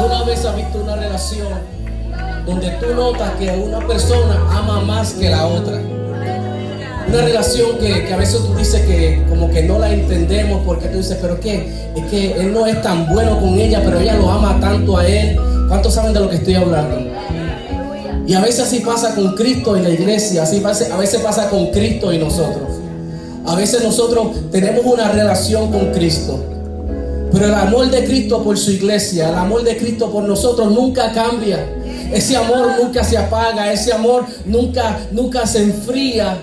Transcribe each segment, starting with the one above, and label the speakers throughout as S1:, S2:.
S1: ¿Alguna vez has visto una relación donde tú notas que una persona ama más que la otra? Una relación que a veces tú dices que como que no la entendemos, porque tú dices, pero es que él no es tan bueno con ella, pero ella lo ama tanto a él. ¿Cuántos saben de lo que estoy hablando? Y a veces así pasa con Cristo y la iglesia, a veces pasa con Cristo y nosotros. A veces nosotros tenemos una relación con Cristo, pero el amor de Cristo por su iglesia, el amor de Cristo por nosotros nunca cambia. Ese amor nunca se apaga, ese amor nunca se enfría.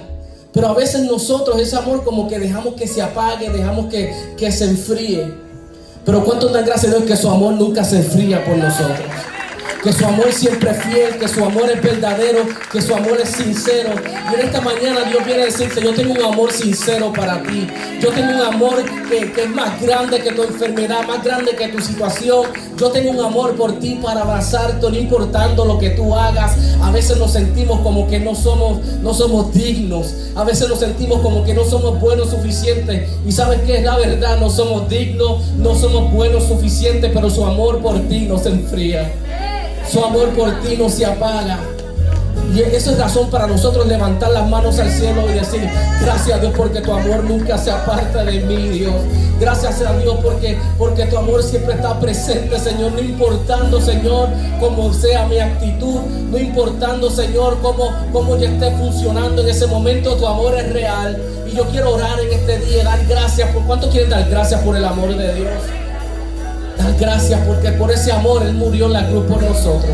S1: Pero a veces nosotros ese amor como que dejamos que se apague, dejamos que se enfríe. Pero cuánto dan gracias a Dios que su amor nunca se enfría por nosotros. Que su amor siempre es fiel, que su amor es verdadero, que su amor es sincero. Y en esta mañana Dios viene a decirte, yo tengo un amor sincero para ti. Yo tengo un amor que es más grande que tu enfermedad, más grande que tu situación. Yo tengo un amor por ti para abrazarte, no importando lo que tú hagas. A veces nos sentimos como que no somos dignos. A veces nos sentimos como que no somos buenos suficientes. Y ¿sabes qué? Es la verdad, no somos dignos, no somos buenos suficientes, pero su amor por ti no se enfría. Su amor por ti no se apaga. Y eso es razón para nosotros levantar las manos al cielo y decir, gracias a Dios porque tu amor nunca se aparta de mí, Dios. Gracias a Dios porque tu amor siempre está presente, Señor. No importando, Señor, cómo sea mi actitud, no importando, Señor, cómo ya esté funcionando en ese momento, tu amor es real. Y yo quiero orar en este día, dar gracias. ¿Cuántos quieren dar gracias por el amor de Dios? Dar gracias porque por ese amor Él murió en la cruz por nosotros.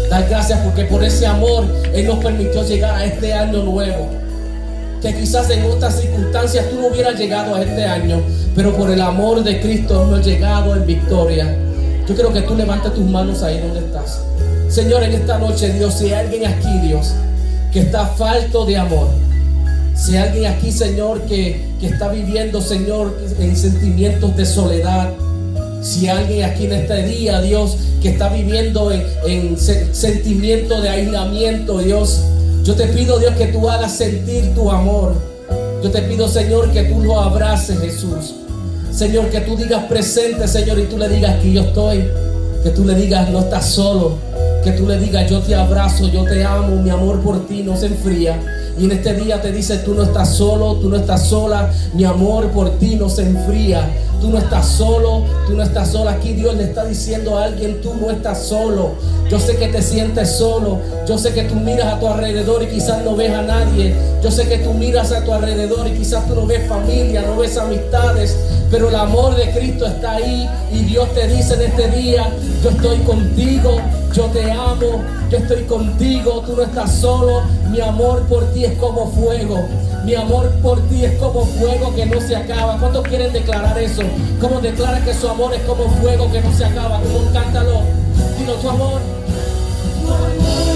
S1: Dar gracias porque por ese amor Él nos permitió llegar a este año nuevo. Que quizás en otras circunstancias tú no hubieras llegado a este año, pero por el amor de Cristo hemos llegado en victoria. Yo quiero que tú levantes tus manos ahí donde estás. Señor, en esta noche, Dios, si hay alguien aquí, Dios, que está falto de amor, si hay alguien aquí, Señor, que está viviendo, Señor, en sentimientos de soledad, si hay alguien aquí en este día, Dios, que está viviendo en sentimiento de aislamiento, Dios, yo te pido, Dios, que tú hagas sentir tu amor. Yo te pido, Señor, que tú lo abraces, Jesús. Señor, que tú digas presente, Señor, y tú le digas que yo estoy. Que tú le digas no estás solo. Que tú le digas yo te abrazo, yo te amo, mi amor por ti no se enfría. Y en este día te dice, tú no estás solo, tú no estás sola, mi amor por ti no se enfría. Tú no estás solo, tú no estás sola. Aquí Dios le está diciendo a alguien, tú no estás solo. Yo sé que te sientes solo. Yo sé que tú miras a tu alrededor y quizás no ves a nadie. Yo sé que tú miras a tu alrededor y quizás tú no ves familia, no ves amistades. Pero el amor de Cristo está ahí y Dios te dice en este día, yo estoy contigo, yo te amo, yo estoy contigo, tú no estás solo. Mi amor por ti es como fuego. Mi amor por ti es como fuego que no se acaba. ¿Cuántos quieren declarar eso? ¿Cómo declara que su amor es como fuego que no se acaba? ¿Cómo cántalo? Dilo, tu amor. Tu amor.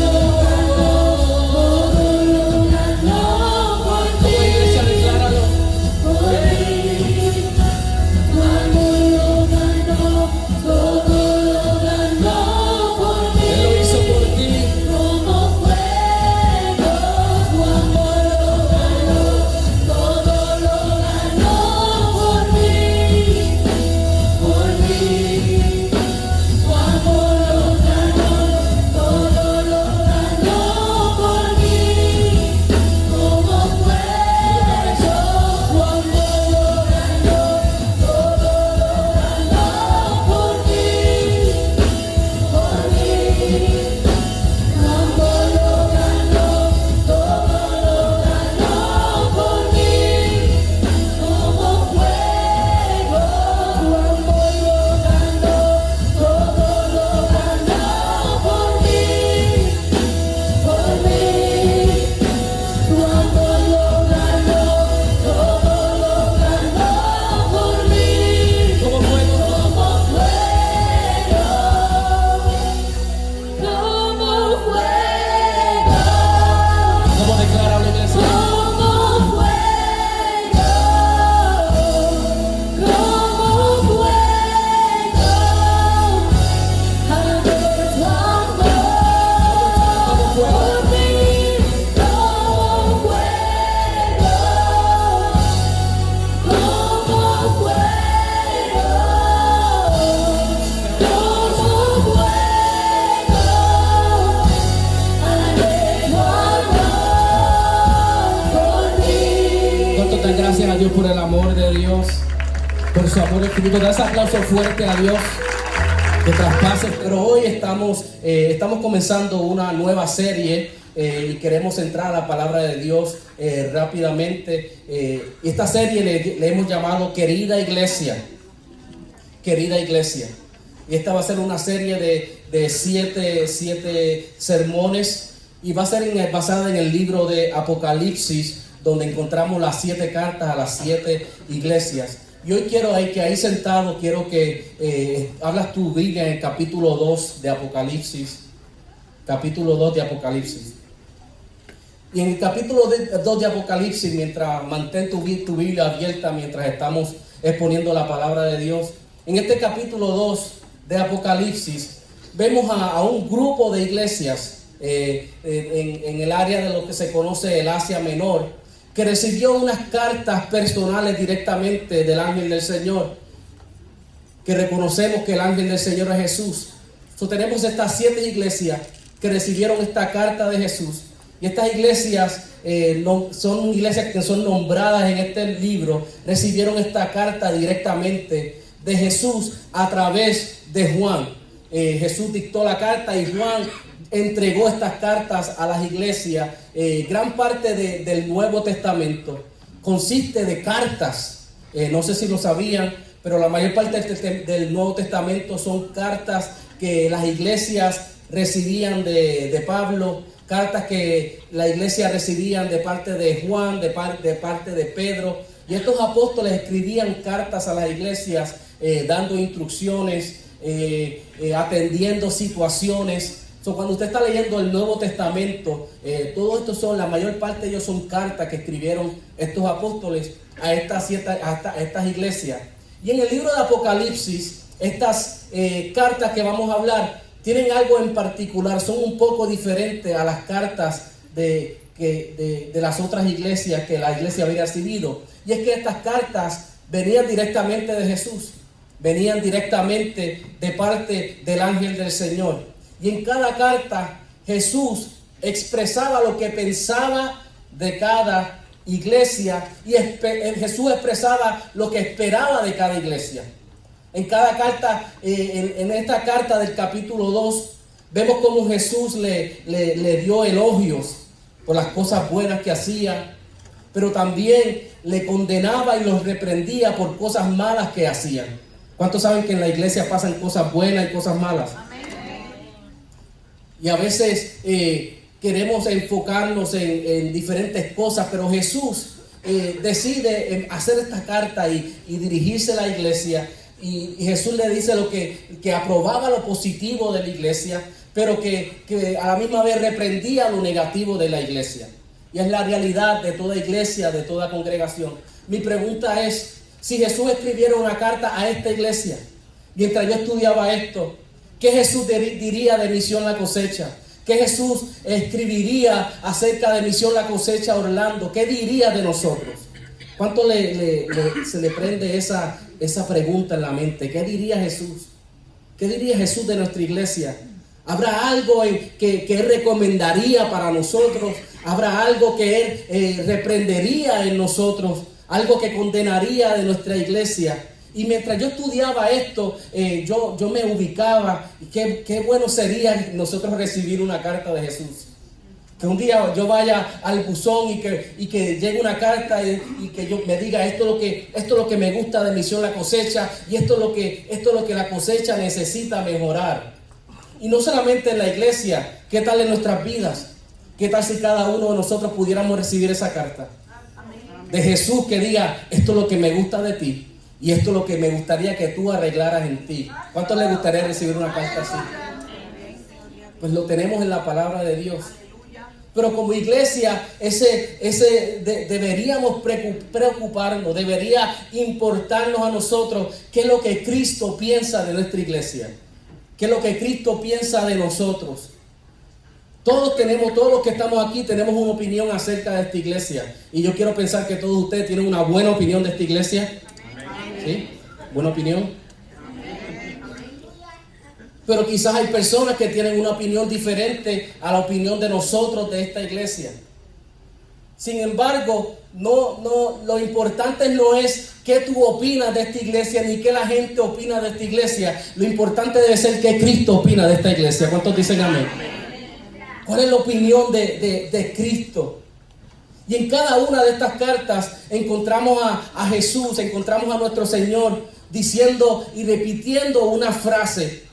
S1: Dios por el amor de Dios, por su amor infinito. Da ese aplauso fuerte a Dios que traspase. Pero hoy estamos comenzando una nueva serie y queremos entrar a la palabra de Dios rápidamente. Y esta serie le hemos llamado Querida Iglesia. Querida Iglesia. Y esta va a ser una serie de siete sermones y va a ser basada en el libro de Apocalipsis, donde encontramos las 7 cartas a las 7 iglesias. Y hoy quiero ahí sentado, quiero que hablas tu Biblia en el capítulo 2 de Apocalipsis. Capítulo 2 de Apocalipsis. Y en el capítulo 2 de Apocalipsis, mientras mantén tu Biblia abierta, mientras estamos exponiendo la palabra de Dios, en este capítulo 2 de Apocalipsis, vemos a un grupo de iglesias en el área de lo que se conoce el Asia Menor, que recibió unas cartas personales directamente del ángel del Señor, que reconocemos que el ángel del Señor es Jesús. Tenemos estas 7 iglesias que recibieron esta carta de Jesús, y estas iglesias son iglesias que son nombradas en este libro, recibieron esta carta directamente de Jesús a través de Juan. Jesús dictó la carta y Juan entregó estas cartas a las iglesias. Gran parte del Nuevo Testamento consiste de cartas. No sé si lo sabían, pero la mayor parte del Nuevo Testamento son cartas que las iglesias recibían de Pablo, cartas que la iglesia recibían de parte de Juan, de parte de Pedro. Y estos apóstoles escribían cartas a las iglesias, dando instrucciones, atendiendo situaciones. Cuando usted está leyendo el Nuevo Testamento, todo esto la mayor parte de ellos son cartas que escribieron estos apóstoles a estas iglesias. Y en el libro de Apocalipsis, estas cartas que vamos a hablar tienen algo en particular, son un poco diferentes a las cartas de las otras iglesias que la iglesia había recibido. Y es que estas cartas venían directamente de Jesús, venían directamente de parte del ángel del Señor. Y en cada carta Jesús expresaba lo que pensaba de cada iglesia, y Jesús expresaba lo que esperaba de cada iglesia. En cada carta, en esta carta del capítulo 2, vemos cómo Jesús le dio elogios por las cosas buenas que hacía, pero también le condenaba y los reprendía por cosas malas que hacían. ¿Cuántos saben que en la iglesia pasan cosas buenas y cosas malas? Y a veces queremos enfocarnos en diferentes cosas, pero Jesús decide hacer esta carta y dirigirse a la iglesia. Y Jesús le dice que aprobaba lo positivo de la iglesia, pero que a la misma vez reprendía lo negativo de la iglesia. Y es la realidad de toda iglesia, de toda congregación. Mi pregunta es, si Jesús escribiera una carta a esta iglesia, mientras yo estudiaba esto, ¿qué Jesús diría de Misión La Cosecha? ¿Qué Jesús escribiría acerca de Misión La Cosecha Orlando? ¿Qué diría de nosotros? ¿Cuánto se le prende esa pregunta en la mente? ¿Qué diría Jesús? ¿Qué diría Jesús de nuestra iglesia? ¿Habrá algo que Él recomendaría para nosotros? ¿Habrá algo que Él reprendería en nosotros? ¿Algo que condenaría de nuestra iglesia? Y mientras yo estudiaba esto, yo me ubicaba, y qué bueno sería nosotros recibir una carta de Jesús. Que un día yo vaya al buzón y que llegue una carta y que yo me diga esto es lo que me gusta de Misión La Cosecha, y esto es lo que la cosecha necesita mejorar. Y no solamente en la iglesia, ¿qué tal en nuestras vidas? ¿Qué tal si cada uno de nosotros pudiéramos recibir esa carta de Jesús que diga, esto es lo que me gusta de ti? Y esto es lo que me gustaría que tú arreglaras en ti. ¿Cuánto le gustaría recibir una carta así? Pues lo tenemos en la palabra de Dios. Pero como iglesia, deberíamos preocuparnos, debería importarnos a nosotros qué es lo que Cristo piensa de nuestra iglesia. ¿Qué es lo que Cristo piensa de nosotros? Todos los que estamos aquí tenemos una opinión acerca de esta iglesia. Y yo quiero pensar que todos ustedes tienen una buena opinión de esta iglesia. ¿Sí? ¿Buena opinión? Pero quizás hay personas que tienen una opinión diferente a la opinión de nosotros de esta iglesia. Sin embargo, lo importante no es qué tú opinas de esta iglesia, ni qué la gente opina de esta iglesia. Lo importante debe ser qué Cristo opina de esta iglesia. ¿Cuántos dicen amén? ¿Cuál es la opinión de Cristo? Y en cada una de estas cartas encontramos a Jesús, encontramos a nuestro Señor diciendo y repitiendo una frase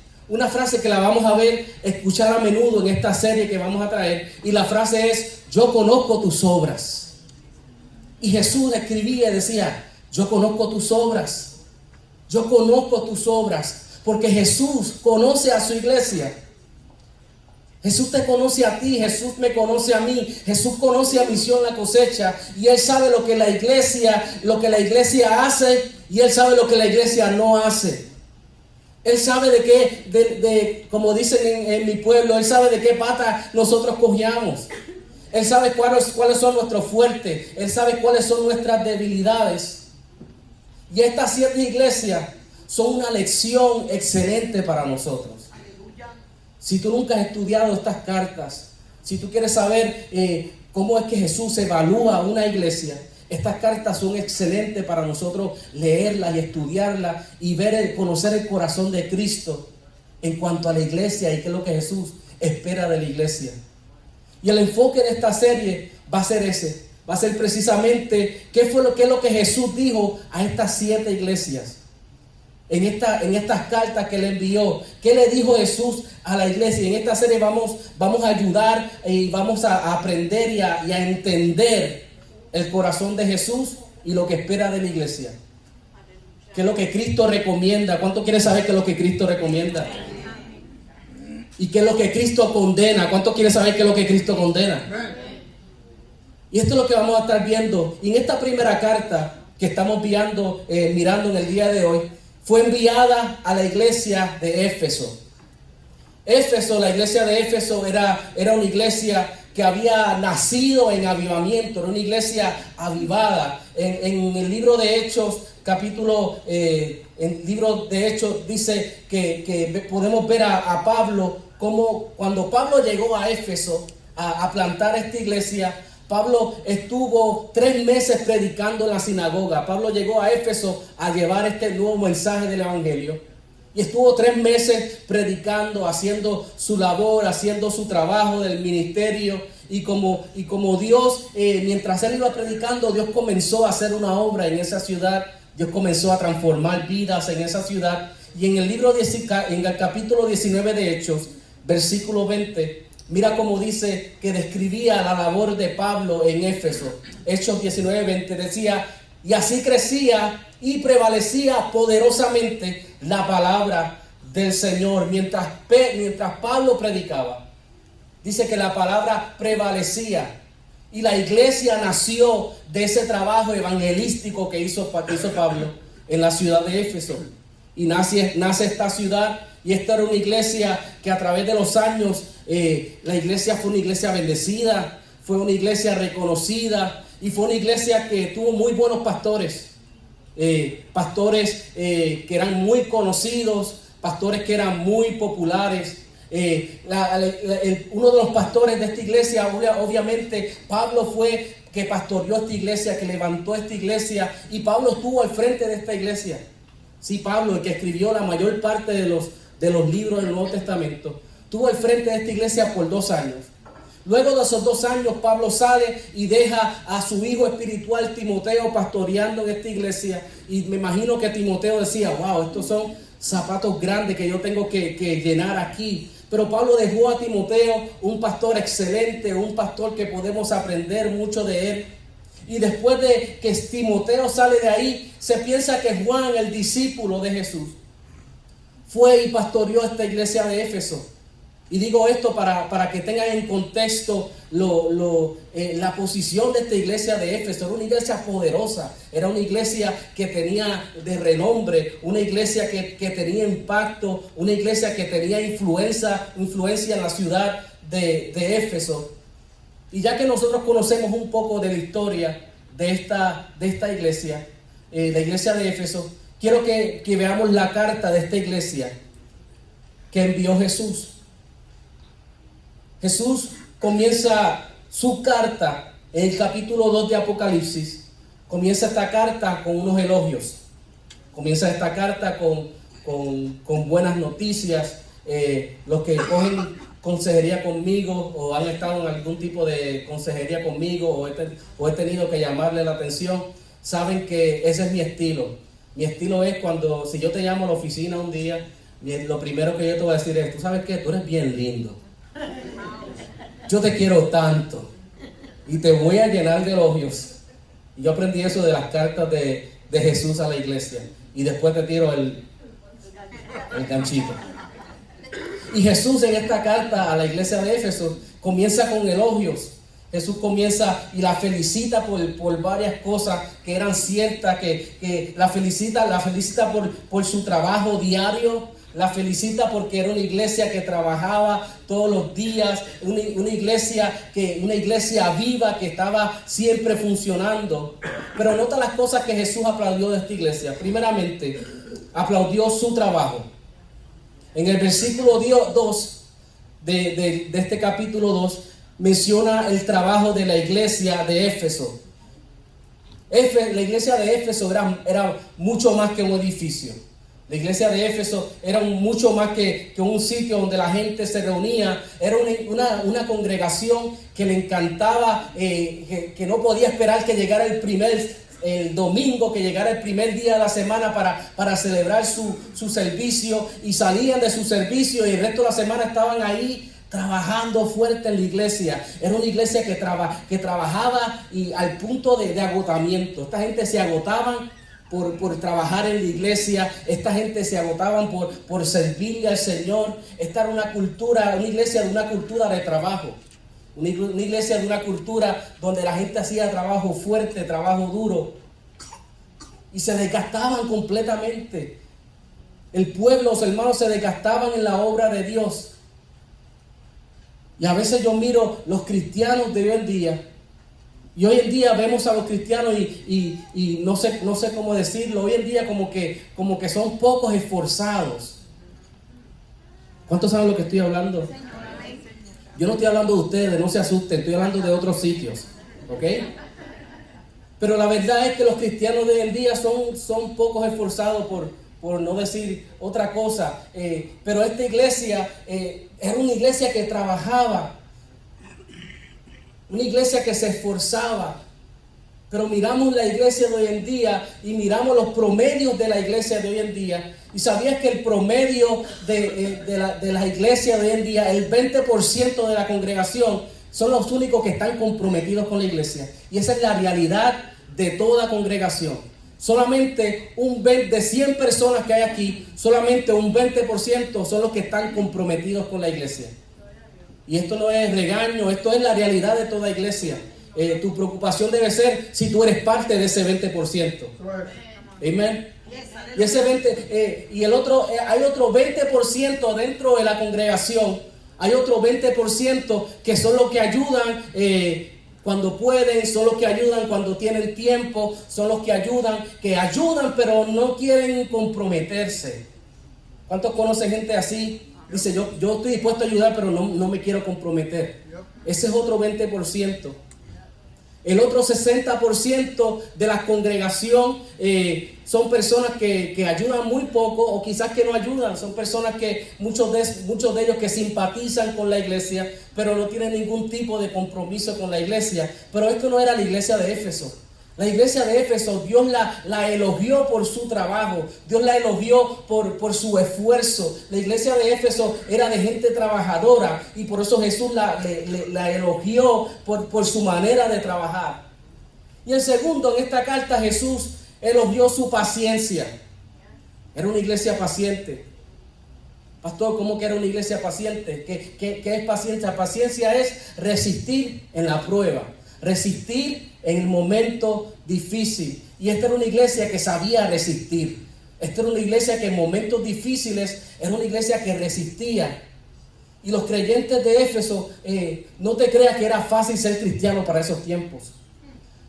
S1: que la vamos a escuchar a menudo en esta serie que vamos a traer. Y la frase es: yo conozco tus obras. Y Jesús escribía y decía: yo conozco tus obras. Yo conozco tus obras. Porque Jesús conoce a su iglesia. Jesús te conoce a ti, Jesús me conoce a mí, Jesús conoce a Misión La Cosecha, y Él sabe lo que la iglesia hace, y Él sabe lo que la iglesia no hace. Él sabe como dicen en mi pueblo, Él sabe de qué pata nosotros cojeamos. Él sabe cuáles son nuestros fuertes, Él sabe cuáles son nuestras debilidades. Y estas 7 iglesias son una lección excelente para nosotros. Si tú nunca has estudiado estas cartas, si tú quieres saber cómo es que Jesús evalúa una iglesia, estas cartas son excelentes para nosotros leerlas y estudiarlas y conocer el corazón de Cristo en cuanto a la iglesia y qué es lo que Jesús espera de la iglesia. Y el enfoque de esta serie va a ser ese, va a ser precisamente qué es lo que Jesús dijo a estas 7 iglesias. En estas cartas que le envió, ¿qué le dijo Jesús a la iglesia? Y en esta serie vamos a ayudar y vamos a aprender y a entender el corazón de Jesús y lo que espera de la iglesia. ¿Qué es lo que Cristo recomienda? ¿Cuánto quiere saber qué es lo que Cristo recomienda? ¿Y qué es lo que Cristo condena? ¿Cuánto quiere saber qué es lo que Cristo condena? Y esto es lo que vamos a estar viendo. Y en esta primera carta que estamos mirando en el día de hoy, fue enviada a la iglesia de Éfeso. La iglesia de Éfeso era una iglesia que había nacido en avivamiento, era una iglesia avivada. En el libro de Hechos, dice que podemos ver a Pablo, como cuando Pablo llegó a Éfeso a plantar esta iglesia. Pablo estuvo 3 meses predicando en la sinagoga. Pablo llegó a Éfeso a llevar este nuevo mensaje del evangelio. Y estuvo 3 meses predicando, haciendo su labor, haciendo su trabajo del ministerio. Y como Dios, mientras él iba predicando, Dios comenzó a hacer una obra en esa ciudad. Dios comenzó a transformar vidas en esa ciudad. Y en el capítulo 19 de Hechos, versículo 20, mira cómo dice que describía la labor de Pablo en Éfeso. Hechos 19:20 decía: y así crecía y prevalecía poderosamente la palabra del Señor. Mientras Pablo predicaba, dice que la palabra prevalecía. Y la iglesia nació de ese trabajo evangelístico que hizo Pablo en la ciudad de Éfeso. Y nace esta ciudad. Y esta era una iglesia que a través de los años, la iglesia fue una iglesia bendecida, fue una iglesia reconocida y fue una iglesia que tuvo muy buenos pastores. Pastores que eran muy conocidos, pastores que eran muy populares. Uno de los pastores de esta iglesia, obviamente, Pablo fue que pastoreó esta iglesia, que levantó esta iglesia, y Pablo estuvo al frente de esta iglesia. Sí, Pablo, el que escribió la mayor parte de los libros del Nuevo Testamento, estuvo al frente de esta iglesia por 2 años. Luego de esos 2 años, Pablo sale y deja a su hijo espiritual Timoteo pastoreando en esta iglesia. Y me imagino que Timoteo decía: wow, estos son zapatos grandes que yo tengo que llenar aquí. Pero Pablo dejó a Timoteo un pastor excelente, un pastor que podemos aprender mucho de él. Y después de que Timoteo sale de ahí, se piensa que Juan, el discípulo de Jesús, fue y pastoreó esta iglesia de Éfeso. Y digo esto para que tengan en contexto la posición de esta iglesia de Éfeso. Era una iglesia poderosa, era una iglesia que tenía de renombre, una iglesia que tenía impacto, una iglesia que tenía influencia en la ciudad de Éfeso. Y ya que nosotros conocemos un poco de la historia de esta iglesia, la iglesia de Éfeso, quiero que veamos la carta de esta iglesia que envió Jesús. Jesús comienza su carta En el capítulo 2 de Apocalipsis comienza esta carta con unos elogios. Comienza esta carta con buenas noticias. Los que cogen consejería conmigo o han estado en algún tipo de consejería conmigo o he tenido que llamarle la atención, saben que ese es mi estilo. Mi estilo es cuando, si yo te llamo a la oficina un día, lo primero que yo te voy a decir es, tú sabes qué, tú eres bien lindo. Yo te quiero tanto y te voy a llenar de elogios. Y yo aprendí eso de las cartas de Jesús a la iglesia. Y después te tiro el ganchito. Y Jesús en esta carta a la iglesia de Éfeso comienza con elogios. Jesús comienza y la felicita por varias cosas que eran ciertas, que la felicita por su trabajo diario. La felicita porque era una iglesia que trabajaba todos los días, una iglesia viva que estaba siempre funcionando. Pero nota las cosas que Jesús aplaudió de esta iglesia. Primeramente, aplaudió su trabajo. En el versículo 2 de este capítulo 2 menciona el trabajo de la iglesia de Éfeso. La iglesia de Éfeso era mucho más que un edificio. La iglesia de Éfeso era mucho más que un sitio donde la gente se reunía. Era una congregación que le encantaba, que no podía esperar que llegara el domingo, que llegara el primer día de la semana para celebrar su servicio, y salían de su servicio y el resto de la semana estaban ahí trabajando fuerte en la iglesia. Era una iglesia que trabajaba y al punto de agotamiento. Esta gente se agotaban por trabajar en la iglesia. Esta gente se agotaban por servirle al Señor. Esta era una iglesia de una cultura de trabajo. Una iglesia de una cultura donde la gente hacía trabajo fuerte, trabajo duro. Y se desgastaban completamente. El pueblo, los hermanos, se desgastaban en la obra de Dios. Y a veces yo miro los cristianos de hoy en día. Y hoy en día vemos a los cristianos y no sé cómo decirlo. Hoy en día como que son pocos esforzados. ¿Cuántos saben lo que estoy hablando? Yo no estoy hablando de ustedes, no se asusten. Estoy hablando de otros sitios. ¿Ok? Pero la verdad es que los cristianos de hoy en día son pocos esforzados por no decir otra cosa. Pero esta iglesia era una iglesia que trabajaba. Una iglesia que se esforzaba. Pero miramos la iglesia de hoy en día y miramos los promedios de la iglesia de hoy en día. Y sabías que el promedio de la iglesia de hoy en día, el 20% de la congregación son los únicos que están comprometidos con la iglesia. Y esa es la realidad de toda congregación. Solamente de 100 personas que hay aquí, solamente un 20% son los que están comprometidos con la iglesia. Y esto no es regaño, esto es la realidad de toda iglesia. Tu preocupación debe ser si tú eres parte de ese 20%. Amén. Y ese 20, hay otro 20% dentro de la congregación. Hay otro 20% que son los que ayudan cuando pueden, son los que ayudan cuando tienen tiempo, son los que ayudan pero no quieren comprometerse. ¿Cuántos conocen gente así? Dice, yo estoy dispuesto a ayudar, pero no me quiero comprometer. Ese es otro 20%. El otro 60% de la congregación son personas que ayudan muy poco o quizás que no ayudan. Son personas que muchos de ellos que simpatizan con la iglesia, pero no tienen ningún tipo de compromiso con la iglesia. Pero esto no era la iglesia de Éfeso. La iglesia de Éfeso, Dios la elogió por su trabajo. Dios la elogió por su esfuerzo. La iglesia de Éfeso era de gente trabajadora y por eso Jesús la elogió por su manera de trabajar. Y el segundo, en esta carta Jesús elogió su paciencia. Era una iglesia paciente. Pastor, ¿cómo que era una iglesia paciente? ¿Qué es paciencia? Paciencia es resistir en la prueba. Resistir en el momento difícil. Y esta era una iglesia que sabía resistir. Esta era una iglesia que en momentos difíciles era una iglesia que resistía. Y los creyentes de Éfeso, no te creas que era fácil ser cristiano para esos tiempos.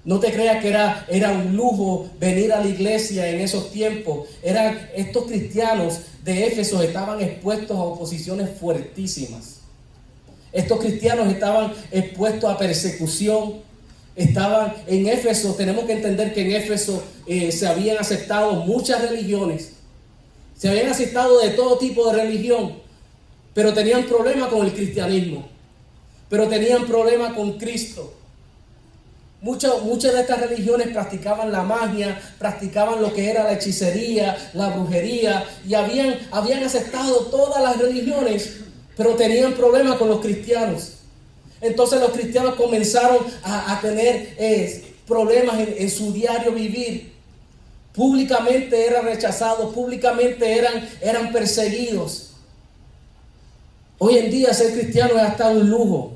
S1: No te creas que era un lujo venir a la iglesia en esos tiempos. Estos cristianos de Éfeso estaban expuestos a oposiciones fuertísimas. Estos cristianos estaban expuestos a persecución. estaban en Éfeso. Tenemos que entender que en Éfeso se habían aceptado muchas religiones, se habían aceptado de todo tipo de religión, pero tenían problemas con el cristianismo, pero tenían problemas con Cristo. Muchas de estas religiones practicaban la magia, practicaban lo que era la hechicería, la brujería, y habían aceptado todas las religiones, pero tenían problemas con los cristianos. Entonces los cristianos comenzaron a tener problemas en su diario vivir. Públicamente eran rechazados, públicamente eran perseguidos. Hoy en día ser cristiano es hasta un lujo.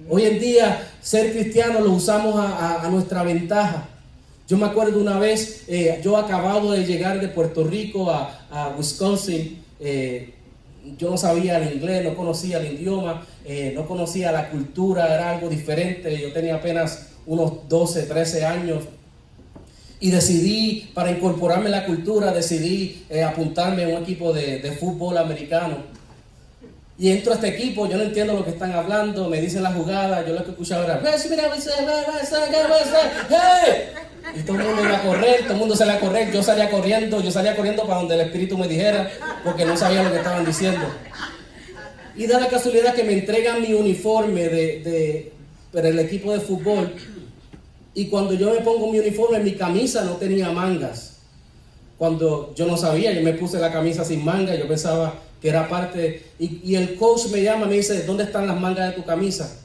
S1: Hoy en día ser cristiano lo usamos a nuestra ventaja. Yo me acuerdo una vez, yo acabado de llegar de Puerto Rico a Wisconsin, yo no sabía el inglés, no conocía el idioma, no conocía la cultura, era algo diferente. Yo tenía apenas unos 12, 13 años y decidí, para incorporarme en la cultura, decidí apuntarme a un equipo de fútbol americano. Y entro a este equipo, yo no entiendo lo que están hablando, me dicen la jugada, yo lo que escuchaba era ¡hey! Y todo el mundo iba a correr, todo el mundo salía a correr, yo salía corriendo para donde el Espíritu me dijera, porque no sabía lo que estaban diciendo. Y da la casualidad que me entregan mi uniforme para el equipo de fútbol, y cuando yo me pongo mi uniforme, mi camisa no tenía mangas. Cuando yo no sabía, yo me puse la camisa sin manga, yo pensaba que era parte, y el coach me llama, me dice, ¿dónde están las mangas de tu camisa?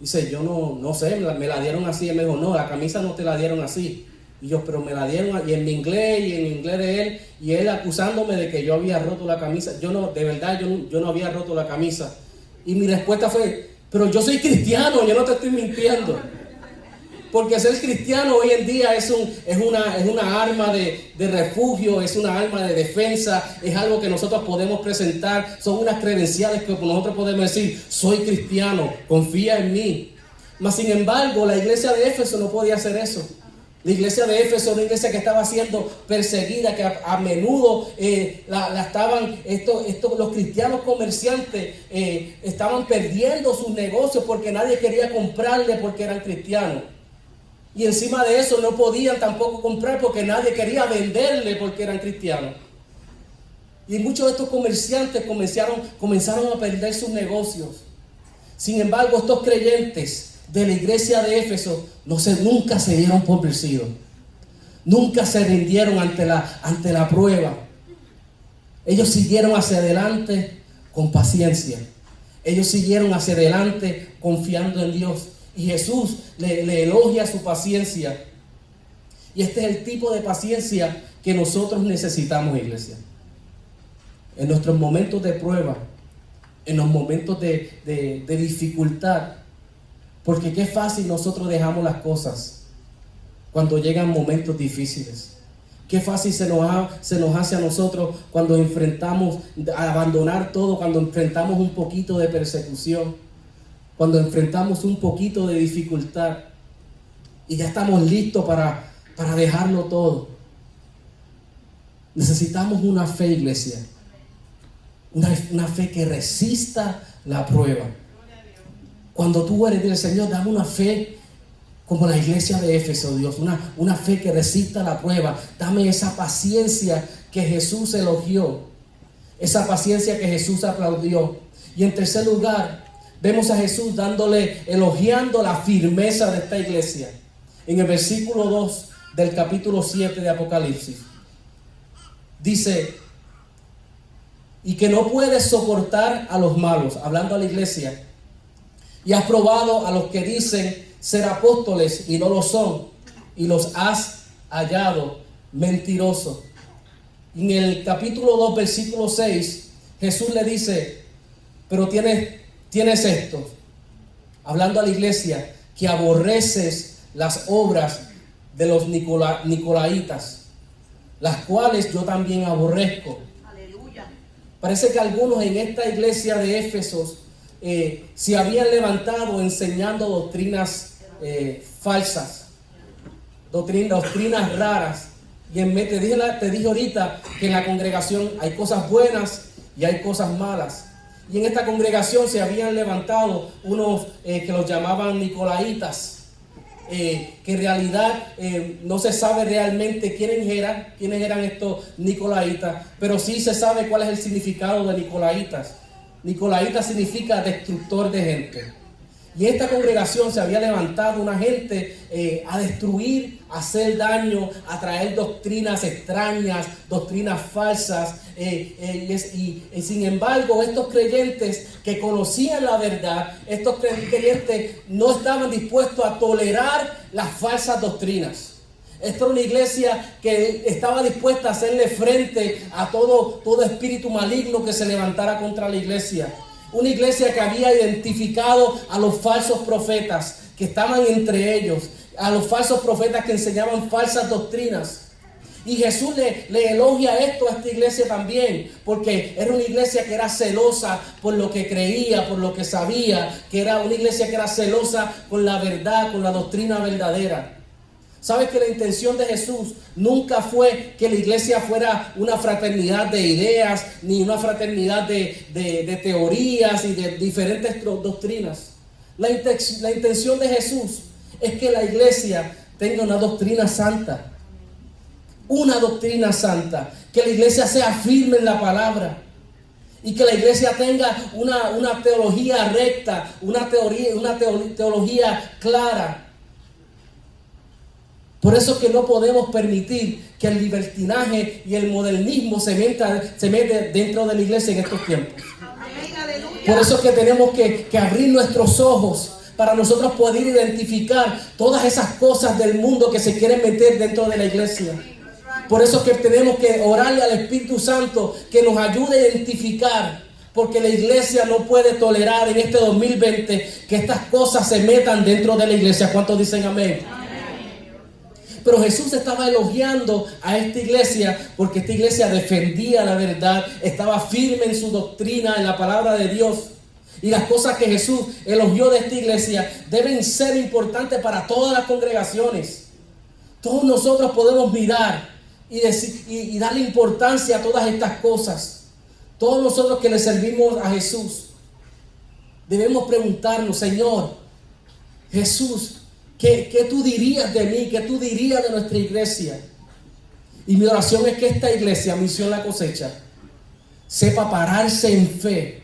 S1: Dice, yo no sé, me la dieron así. Y me dijo, no, la camisa no te la dieron así. Y yo, pero me la dieron, y en mi inglés, y en inglés de él, y él acusándome de que yo había roto la camisa. Yo no, de verdad, yo no había roto la camisa. Y mi respuesta fue, pero yo soy cristiano, yo no te estoy mintiendo. Porque ser cristiano hoy en día es una arma de refugio, es una arma de defensa, es algo que nosotros podemos presentar, son unas credenciales que nosotros podemos decir, soy cristiano, confía en mí. Mas sin embargo, la iglesia de Éfeso no podía hacer eso. La iglesia de Éfeso era una iglesia que estaba siendo perseguida, que a menudo los cristianos comerciantes estaban perdiendo sus negocios porque nadie quería comprarle porque eran cristianos. Y encima de eso no podían tampoco comprar porque nadie quería venderle porque eran cristianos. Y muchos de estos comerciantes comenzaron a perder sus negocios. Sin embargo, estos creyentes de la iglesia de Éfeso nunca se dieron por vencidos. Nunca se rindieron ante la prueba. Ellos siguieron hacia adelante con paciencia. Ellos siguieron hacia adelante confiando en Dios. Y Jesús le elogia su paciencia. Y este es el tipo de paciencia que nosotros necesitamos, iglesia. En nuestros momentos de prueba, en los momentos de dificultad. Porque qué fácil nosotros dejamos las cosas cuando llegan momentos difíciles. Qué fácil se nos hace a nosotros cuando enfrentamos a abandonar todo, cuando enfrentamos un poquito de persecución. Cuando enfrentamos un poquito de dificultad y ya estamos listos para dejarlo todo. Necesitamos una fe, iglesia. Una fe que resista la prueba. Cuando tú eres del Señor, dame una fe como la iglesia de Éfeso, Dios. Una fe que resista la prueba. Dame esa paciencia que Jesús elogió. Esa paciencia que Jesús aplaudió. Y en tercer lugar, vemos a Jesús elogiando la firmeza de esta iglesia. En el versículo 2 del capítulo 7 de Apocalipsis. Dice, y que no puedes soportar a los malos, hablando a la iglesia. Y has probado a los que dicen ser apóstoles y no lo son. Y los has hallado mentirosos. En el capítulo 2, versículo 6, Jesús le dice, pero tienes esto, hablando a la iglesia, que aborreces las obras de los nicolaitas, las cuales yo también aborrezco. Aleluya. Parece que algunos en esta iglesia de Éfeso se habían levantado enseñando doctrinas falsas, doctrinas raras. Y te dije ahorita que en la congregación hay cosas buenas y hay cosas malas. Y en esta congregación se habían levantado unos que los llamaban nicolaitas. que en realidad no se sabe realmente quiénes eran estos nicolaitas, pero sí se sabe cuál es el significado de nicolaitas. Nicolaita significa destructor de gente. Y en esta congregación se había levantado una gente a destruir, a hacer daño, a traer doctrinas extrañas, doctrinas falsas. Y sin embargo, estos creyentes que conocían la verdad, estos creyentes no estaban dispuestos a tolerar las falsas doctrinas. Esta era una iglesia que estaba dispuesta a hacerle frente a todo espíritu maligno que se levantara contra la iglesia. Una iglesia que había identificado a los falsos profetas que estaban entre ellos, a los falsos profetas que enseñaban falsas doctrinas. Y Jesús le elogia esto a esta iglesia también, porque era una iglesia que era celosa por lo que creía, por lo que sabía, que era una iglesia que era celosa con la verdad, con la doctrina verdadera. ¿Sabes que la intención de Jesús nunca fue que la iglesia fuera una fraternidad de ideas, ni una fraternidad de teorías y de diferentes doctrinas? La intención de Jesús es que la iglesia tenga una doctrina santa. Una doctrina santa. Que la iglesia sea firme en la palabra. Y que la iglesia tenga una teología recta, una teología clara. Por eso que no podemos permitir que el libertinaje y el modernismo se mete dentro de la iglesia en estos tiempos. Por eso que tenemos que abrir nuestros ojos para nosotros poder identificar todas esas cosas del mundo que se quieren meter dentro de la iglesia. Por eso que tenemos que orarle al Espíritu Santo que nos ayude a identificar, porque la iglesia no puede tolerar en este 2020 que estas cosas se metan dentro de la iglesia. ¿Cuántos dicen amén? Pero Jesús estaba elogiando a esta iglesia porque esta iglesia defendía la verdad, estaba firme en su doctrina, en la palabra de Dios. Y las cosas que Jesús elogió de esta iglesia deben ser importantes para todas las congregaciones. Todos nosotros podemos mirar y darle importancia a todas estas cosas. Todos nosotros que le servimos a Jesús debemos preguntarnos: Señor, Jesús, ¿Qué tú dirías de mí? ¿Qué tú dirías de nuestra iglesia? Y mi oración es que esta iglesia, Misión La Cosecha, sepa pararse en fe.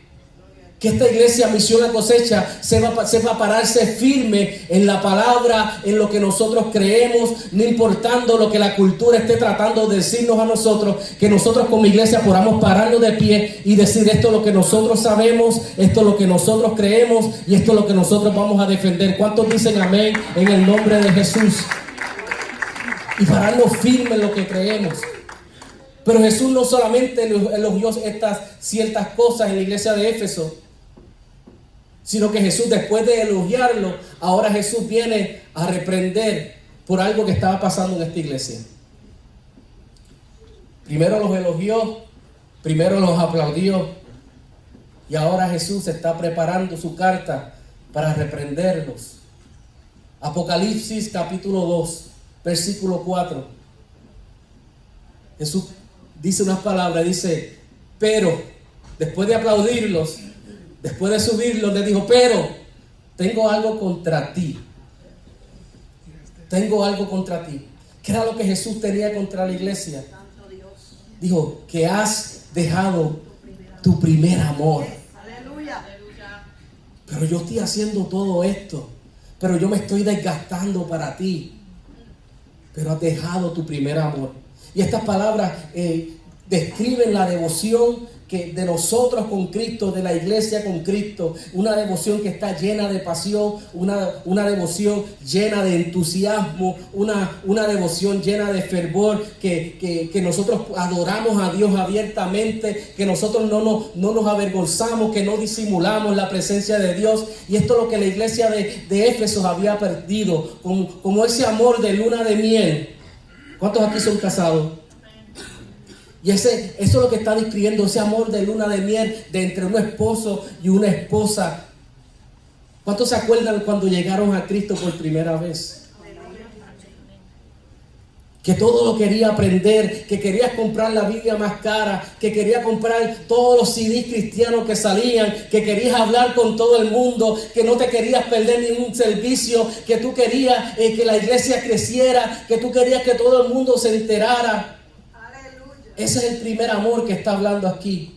S1: Que esta iglesia, Misión La Cosecha, sepa pararse firme en la palabra, en lo que nosotros creemos, no importando lo que la cultura esté tratando de decirnos a nosotros, que nosotros como iglesia podamos pararnos de pie y decir: esto es lo que nosotros sabemos, esto es lo que nosotros creemos y esto es lo que nosotros vamos a defender. ¿Cuántos dicen amén en el nombre de Jesús? Y pararnos firmes en lo que creemos. Pero Jesús no solamente elogió estas ciertas cosas en la iglesia de Éfeso, sino que Jesús, después de elogiarlo, ahora Jesús viene a reprender por algo que estaba pasando en esta iglesia. Primero los elogió, primero los aplaudió, y ahora Jesús está preparando su carta para reprenderlos. Apocalipsis capítulo 2, versículo 4. Jesús dice unas palabras, dice: pero, después de aplaudirlos, después de subirlos, le dijo: pero tengo algo contra ti. Tengo algo contra ti. ¿Qué era lo que Jesús tenía contra la iglesia? Dijo: que has dejado tu primer amor. Pero yo estoy haciendo todo esto, pero yo me estoy desgastando para ti, pero has dejado tu primer amor. Y estas palabras describen la devoción de nosotros con Cristo, de la iglesia con Cristo. Una devoción que está llena de pasión, una devoción llena de entusiasmo, una devoción llena de fervor, que nosotros adoramos a Dios abiertamente, que nosotros no nos avergonzamos, que no disimulamos la presencia de Dios. Y esto es lo que la iglesia de Éfeso había perdido, como ese amor de luna de miel. ¿Cuántos aquí son casados? Y eso es lo que está describiendo, ese amor de luna de miel de entre un esposo y una esposa. ¿Cuántos se acuerdan cuando llegaron a Cristo por primera vez? que todo lo quería aprender, que querías comprar la Biblia más cara, que querías comprar todos los CDs cristianos que salían, que querías hablar con todo el mundo, que no te querías perder ningún servicio, que tú querías que la iglesia creciera, que tú querías que todo el mundo se enterara. Aleluya. Ese es el primer amor que está hablando aquí.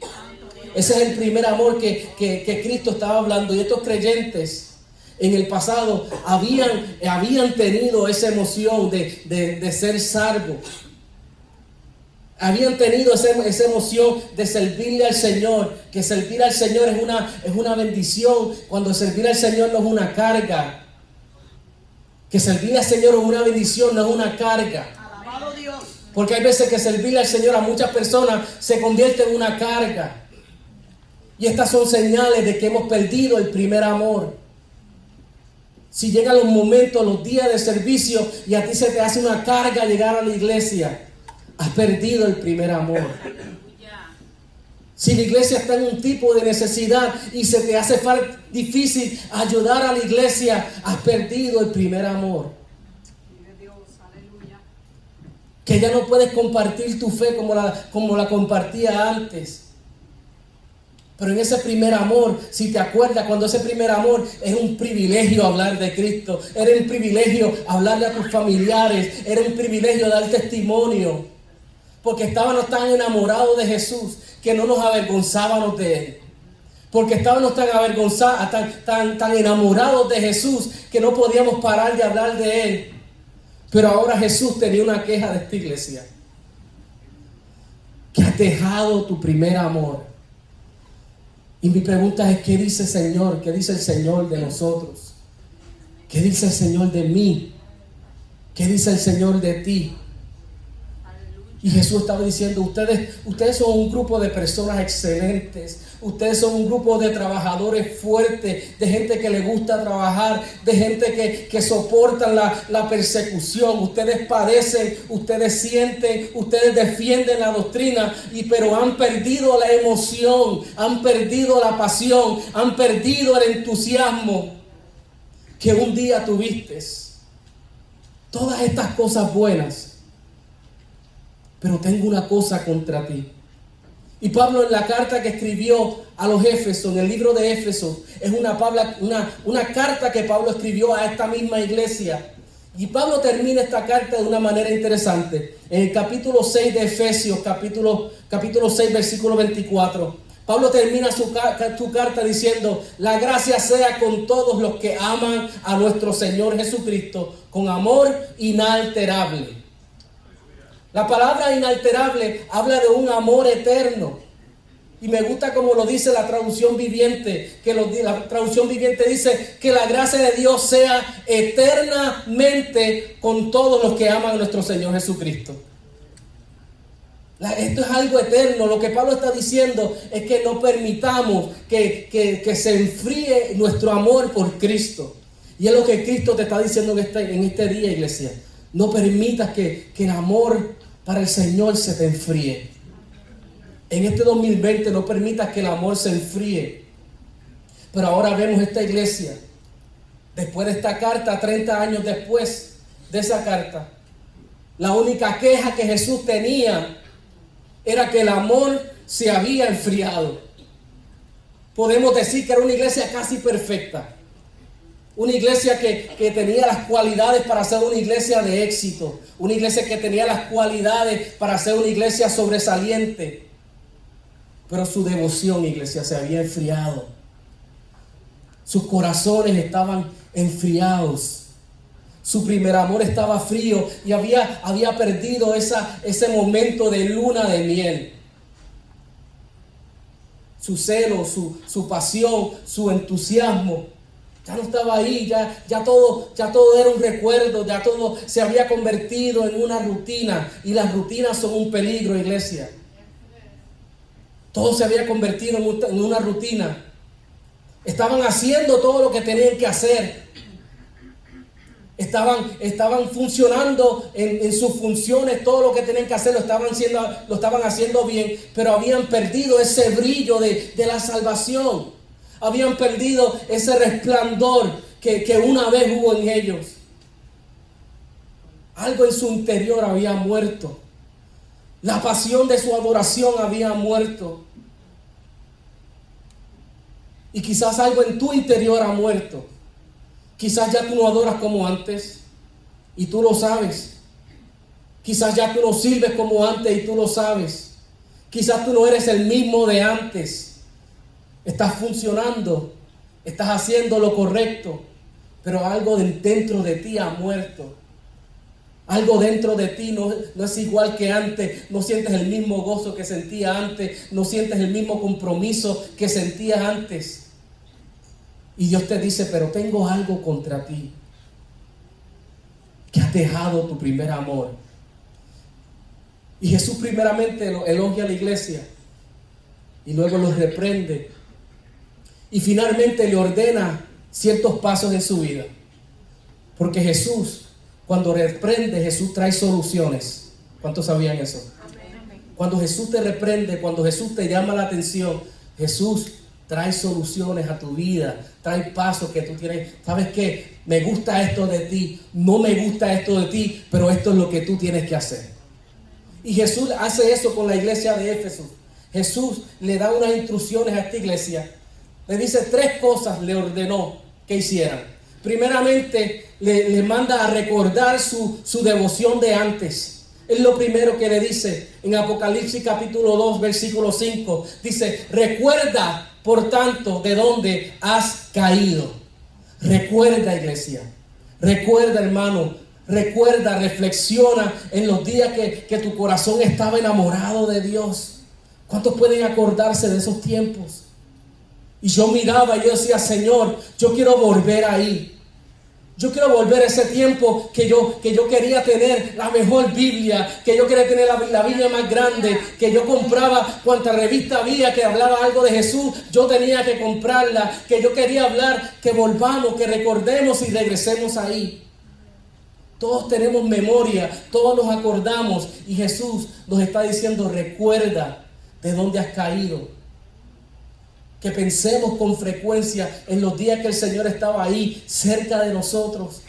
S1: Ese es el primer amor que Cristo estaba hablando. Y estos creyentes en el pasado habían tenido esa emoción de ser salvos. Habían tenido esa emoción de servirle al Señor. Que servir al Señor es una bendición. Cuando servir al Señor no es una carga. Que servir al Señor es una bendición, no es una carga. Alabado Dios. Porque hay veces que servirle al Señor a muchas personas se convierte en una carga. Y estas son señales de que hemos perdido el primer amor. Si llegan los momentos, los días de servicio y a ti se te hace una carga llegar a la iglesia, has perdido el primer amor. Si la iglesia está en un tipo de necesidad y se te hace difícil ayudar a la iglesia, has perdido el primer amor. Que ya no puedes compartir tu fe como la compartía antes. Pero en ese primer amor, si te acuerdas, cuando ese primer amor era un privilegio hablar de Cristo, era un privilegio hablarle a tus familiares, era un privilegio dar testimonio, porque estábamos tan enamorados de Jesús que no nos avergonzábamos de Él, porque estábamos tan avergonzados, tan enamorados de Jesús que no podíamos parar de hablar de Él. Pero ahora Jesús tenía una queja de esta iglesia, que has dejado tu primer amor. Y mi pregunta es, ¿qué dice el Señor? ¿Qué dice el Señor de nosotros? ¿Qué dice el Señor de mí? ¿Qué dice el Señor de ti? Y Jesús estaba diciendo, ustedes son un grupo de personas excelentes. Ustedes son un grupo de trabajadores fuertes, de gente que le gusta trabajar, de gente que soportan la persecución. Ustedes padecen, ustedes sienten, ustedes defienden la doctrina, pero han perdido la emoción, han perdido la pasión, han perdido el entusiasmo que un día tuviste. Todas estas cosas buenas. Pero tengo una cosa contra ti. Y Pablo, en la carta que escribió a los Éfesos, en el libro de Éfesos, es una carta que Pablo escribió a esta misma iglesia. Y Pablo termina esta carta de una manera interesante. En el capítulo 6 de Efesios, capítulo 6, versículo 24. Pablo termina su carta diciendo: la gracia sea con todos los que aman a nuestro Señor Jesucristo con amor inalterable. La palabra inalterable habla de un amor eterno. Y me gusta como lo dice la traducción viviente, la traducción viviente dice que la gracia de Dios sea eternamente con todos los que aman a nuestro Señor Jesucristo. Esto es algo eterno. Lo que Pablo está diciendo es que no permitamos que se enfríe nuestro amor por Cristo. Y es lo que Cristo te está diciendo en este día, iglesia. No permitas que el amor para el Señor se te enfríe. En este 2020 no permitas que el amor se enfríe. Pero ahora vemos esta iglesia, después de esta carta, 30 años después de esa carta, la única queja que Jesús tenía era que el amor se había enfriado. Podemos decir que era una iglesia casi perfecta. Una iglesia que tenía las cualidades para ser una iglesia de éxito. Una iglesia que tenía las cualidades para ser una iglesia sobresaliente. Pero su devoción, iglesia, se había enfriado. Sus corazones estaban enfriados. Su primer amor estaba frío y había perdido ese momento de luna de miel. Su celo, su pasión, su entusiasmo ya no estaba ahí, ya todo era un recuerdo, ya todo se había convertido en una rutina. Y las rutinas son un peligro, iglesia. Todo se había convertido en una rutina. Estaban haciendo todo lo que tenían que hacer. Estaban funcionando en sus funciones, todo lo que tenían que hacer lo estaban haciendo bien, pero habían perdido ese brillo de la salvación. Habían perdido ese resplandor que una vez hubo en ellos. Algo en su interior había muerto. La pasión de su adoración había muerto. Y quizás algo en tu interior ha muerto. Quizás ya tú no adoras como antes y tú lo sabes. Quizás ya tú no sirves como antes y tú lo sabes. Quizás tú no eres el mismo de antes. Estás funcionando, estás haciendo lo correcto, pero algo dentro de ti ha muerto. Algo dentro de ti no es igual que antes. No sientes el mismo gozo que sentías antes. No sientes el mismo compromiso que sentías antes. Y Dios te dice, pero tengo algo contra ti. Que has dejado tu primer amor. Y Jesús primeramente elogia a la iglesia. Y luego los reprende. Y finalmente le ordena ciertos pasos en su vida. Porque Jesús, cuando reprende, Jesús trae soluciones. ¿Cuántos sabían eso? Cuando Jesús te reprende, cuando Jesús te llama la atención, Jesús trae soluciones a tu vida, trae pasos que tú tienes. ¿Sabes qué? Me gusta esto de ti, no me gusta esto de ti, pero esto es lo que tú tienes que hacer. Y Jesús hace eso con la iglesia de Éfeso. Jesús le da unas instrucciones a esta iglesia. Le dice 3 cosas, le ordenó que hicieran. Primeramente, le manda a recordar su devoción de antes. Es lo primero que le dice en Apocalipsis capítulo 2, versículo 5. Dice, recuerda, por tanto, de dónde has caído. Recuerda, iglesia. Recuerda, hermano. Recuerda, reflexiona en los días que tu corazón estaba enamorado de Dios. ¿Cuántos pueden acordarse de esos tiempos? Y yo miraba y yo decía, Señor, yo quiero volver ahí. Yo quiero volver a ese tiempo que yo quería tener la mejor Biblia, que yo quería tener la Biblia más grande, que yo compraba cuanta revista había que hablaba algo de Jesús, yo tenía que comprarla, que yo quería hablar, que volvamos, que recordemos y regresemos ahí. Todos tenemos memoria, todos nos acordamos y Jesús nos está diciendo, recuerda de dónde has caído. Que pensemos con frecuencia en los días que el Señor estaba ahí, cerca de nosotros.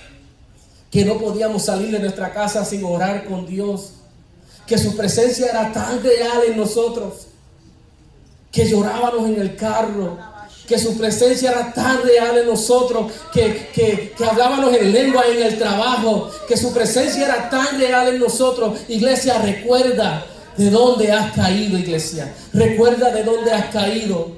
S1: Que no podíamos salir de nuestra casa sin orar con Dios. Que su presencia era tan real en nosotros. Que llorábamos en el carro. Que su presencia era tan real en nosotros. Que hablábamos en lengua en el trabajo. Que su presencia era tan real en nosotros. Iglesia, recuerda de dónde has caído, iglesia. Recuerda de dónde has caído.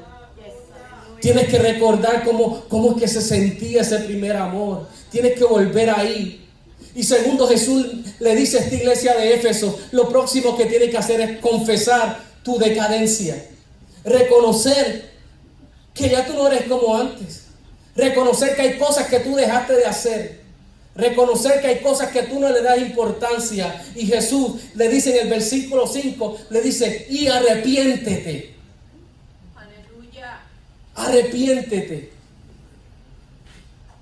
S1: Tienes que recordar cómo es que se sentía ese primer amor. Tienes que volver ahí. Y segundo, Jesús le dice a esta iglesia de Éfeso, lo próximo que tienes que hacer es confesar tu decadencia. Reconocer que ya tú no eres como antes. Reconocer que hay cosas que tú dejaste de hacer. Reconocer que hay cosas que tú no le das importancia. Y Jesús le dice en el versículo 5, le dice, y arrepiéntete. Arrepiéntete.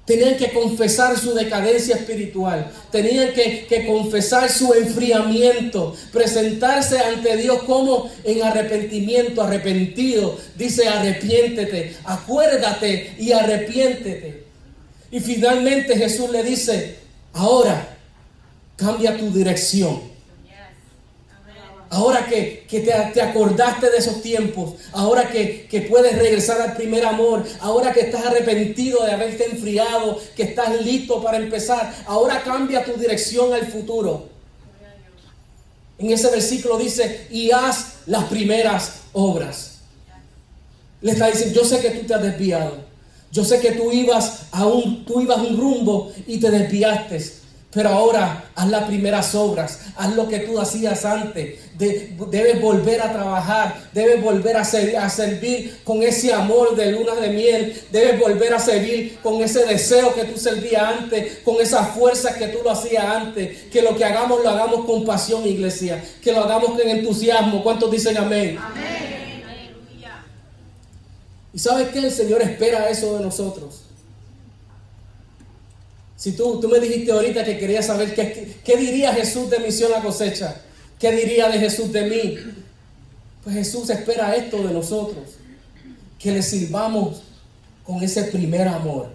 S1: Tenían que confesar su decadencia espiritual. Tenían que confesar su enfriamiento. Presentarse ante Dios como en arrepentimiento, arrepentido. Dice arrepiéntete, acuérdate y arrepiéntete. Y finalmente Jesús le dice, ahora cambia tu dirección. Ahora que te acordaste de esos tiempos, ahora que puedes regresar al primer amor, ahora que estás arrepentido de haberte enfriado, que estás listo para empezar, ahora cambia tu dirección al futuro. En ese versículo dice, y haz las primeras obras. Le está diciendo, yo sé que tú te has desviado, yo sé que tú ibas a un rumbo y te desviaste. Pero ahora haz las primeras obras, haz lo que tú hacías antes. Debes volver a trabajar, debes volver a servir con ese amor de luna de miel. Debes volver a servir con ese deseo que tú servías antes, con esa fuerza que tú lo hacías antes. Que lo que hagamos, lo hagamos con pasión, iglesia. Que lo hagamos con entusiasmo. ¿Cuántos dicen amén? Amén. ¿Y sabes qué? El Señor espera eso de nosotros. Si tú me dijiste ahorita que querías saber qué diría Jesús de Misión La Cosecha, qué diría de Jesús de mí, pues Jesús espera esto de nosotros, que le sirvamos con ese primer amor.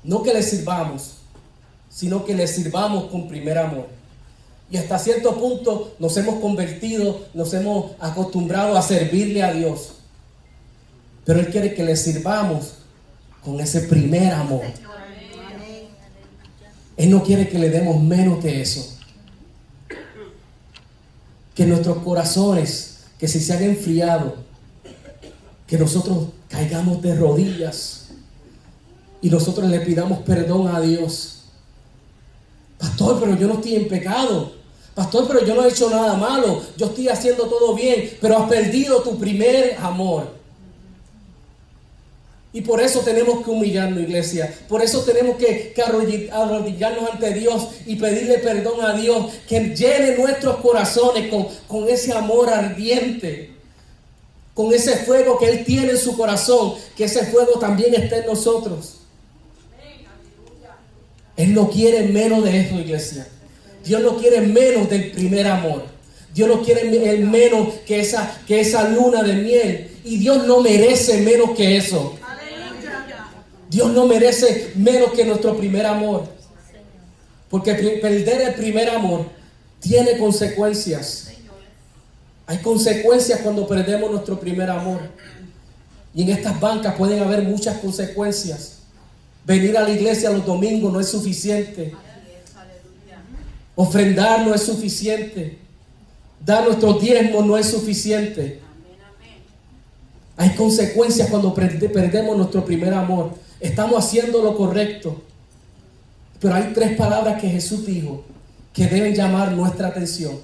S1: No que le sirvamos, sino que le sirvamos con primer amor. Y hasta cierto punto nos hemos convertido, nos hemos acostumbrado a servirle a Dios. Pero Él quiere que le sirvamos con ese primer amor. Él no quiere que le demos menos que eso. Que nuestros corazones, que si se han enfriado, que nosotros caigamos de rodillas y nosotros le pidamos perdón a Dios. Pastor, pero yo no estoy en pecado. Pastor, pero yo no he hecho nada malo. Yo estoy haciendo todo bien, pero has perdido tu primer amor. Y por eso tenemos que humillarnos, iglesia. Por eso tenemos que arrodillarnos ante Dios y pedirle perdón a Dios, que llene nuestros corazones con ese amor ardiente, con ese fuego que Él tiene en su corazón, que ese fuego también esté en nosotros. Él no quiere menos de eso, iglesia. Dios no quiere menos del primer amor. Dios no quiere menos que esa luna de miel. Y Dios no merece menos que eso. Dios no merece menos que nuestro primer amor. Porque perder el primer amor tiene consecuencias. Hay consecuencias cuando perdemos nuestro primer amor. Y en estas bancas pueden haber muchas consecuencias. Venir a la iglesia los domingos no es suficiente. Ofrendar no es suficiente. Dar nuestros diezmos no es suficiente. Hay consecuencias cuando perdemos nuestro primer amor. Estamos haciendo lo correcto. Pero hay 3 palabras que Jesús dijo que deben llamar nuestra atención.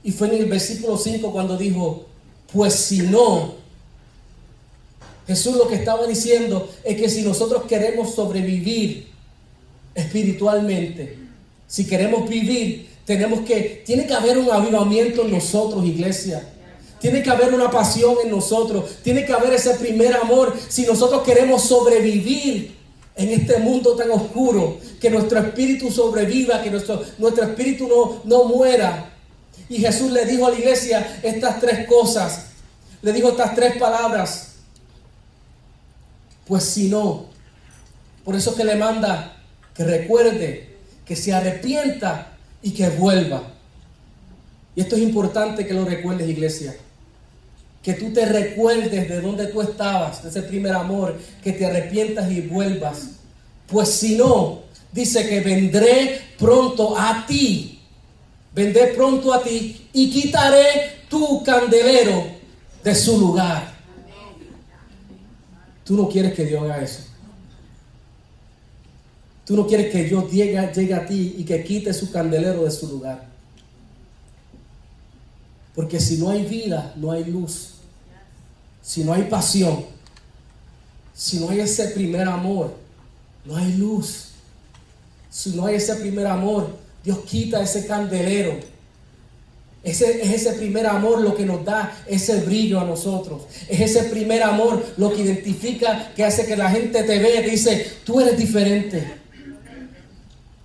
S1: Y fue en el versículo 5 cuando dijo, pues si no. Jesús lo que estaba diciendo es que si nosotros queremos sobrevivir espiritualmente, si queremos vivir, tiene que haber un avivamiento en nosotros, iglesia. Tiene que haber una pasión en nosotros. Tiene que haber ese primer amor. Si nosotros queremos sobrevivir en este mundo tan oscuro, que nuestro espíritu sobreviva, que nuestro espíritu no muera. Y Jesús le dijo a la iglesia estas 3 cosas. Le dijo estas 3 palabras. Pues si no, por eso que le manda que recuerde, que se arrepienta y que vuelva. Y esto es importante que lo recuerdes, iglesia. Que tú te recuerdes de dónde tú estabas, de ese primer amor, que te arrepientas y vuelvas. Pues si no, dice que vendré pronto a ti. Vendré pronto a ti y quitaré tu candelero de su lugar. Tú no quieres que Dios haga eso. Tú no quieres que Dios llegue a ti y que quite su candelero de su lugar. Porque si no hay vida, no hay luz. Si no hay pasión, si no hay ese primer amor, no hay luz. Si no hay ese primer amor, Dios quita ese candelero. Es ese primer amor lo que nos da ese brillo a nosotros. Es ese primer amor lo que identifica, que hace que la gente te vea y dice, tú eres diferente.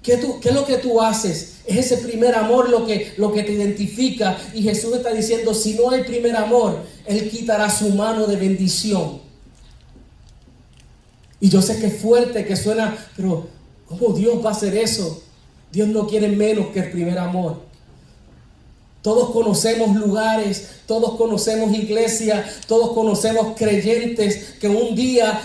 S1: ¿Qué es lo que tú haces? Es ese primer amor lo que te identifica. Y Jesús está diciendo, si no hay primer amor, Él quitará su mano de bendición. Y yo sé que es fuerte, que suena, pero ¿cómo Dios va a hacer eso? Dios no quiere menos que el primer amor. Todos conocemos lugares, todos conocemos iglesias, todos conocemos creyentes que un día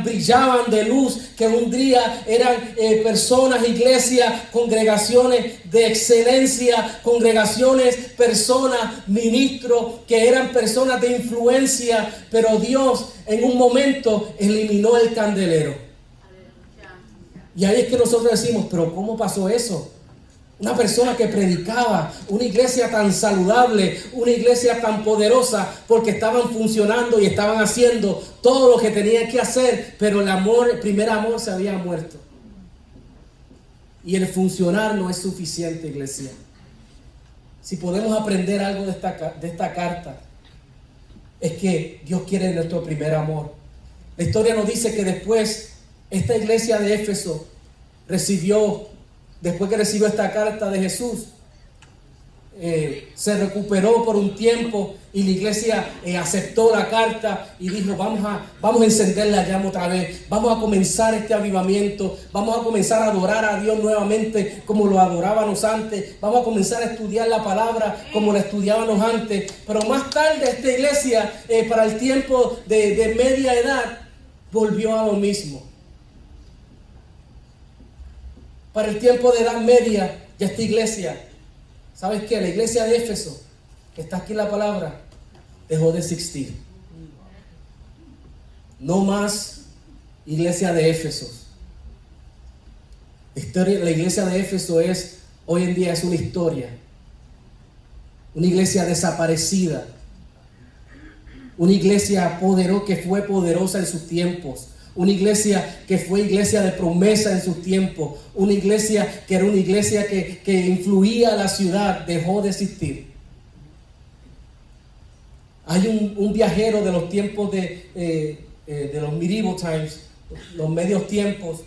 S1: brillaban de luz, que un día eran personas, iglesias, congregaciones de excelencia, congregaciones, personas, ministros, que eran personas de influencia, pero Dios en un momento eliminó el candelero. Y ahí es que nosotros decimos, pero ¿cómo pasó eso? Una persona que predicaba, una iglesia tan saludable, una iglesia tan poderosa, porque estaban funcionando y estaban haciendo todo lo que tenían que hacer, pero el primer amor se había muerto. Y el funcionar no es suficiente, iglesia. Si podemos aprender algo de esta carta, es que Dios quiere nuestro primer amor. La historia nos dice que después esta iglesia de Éfeso después que recibió esta carta de Jesús, se recuperó por un tiempo Y la iglesia aceptó la carta y dijo, vamos a encender la llama otra vez. Vamos a comenzar este avivamiento. Vamos a comenzar a adorar a Dios nuevamente como lo adorábamos antes. Vamos a comenzar a estudiar la palabra como la estudiábamos antes. Pero más tarde esta iglesia, para el tiempo de media edad, volvió a lo mismo. Para el tiempo de edad media, ya esta iglesia, ¿sabes qué? La iglesia de Éfeso, que está aquí en la palabra, dejó de existir. No más iglesia de Éfeso. La iglesia de Éfeso hoy en día es una historia. Una iglesia desaparecida. Una iglesia que fue poderosa en sus tiempos. Una iglesia que fue iglesia de promesa en sus tiempos. Una iglesia que era una iglesia que influía a la ciudad. Dejó de existir. Hay un viajero de los tiempos de los medieval times, los medios tiempos,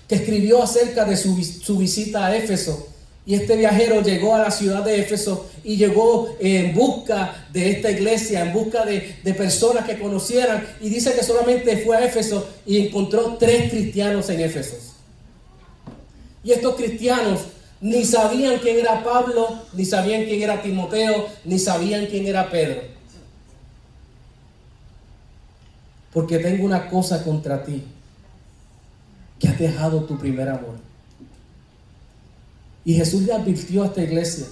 S1: que escribió acerca de su visita a Éfeso. Y este viajero llegó a la ciudad de Éfeso y llegó en busca de esta iglesia, en busca de personas que conocieran. Y dice que solamente fue a Éfeso y encontró 3 cristianos en Éfeso. Y estos cristianos ni sabían quién era Pablo, ni sabían quién era Timoteo, ni sabían quién era Pedro. Porque tengo una cosa contra ti, que has dejado tu primer amor. Y Jesús le advirtió a esta iglesia.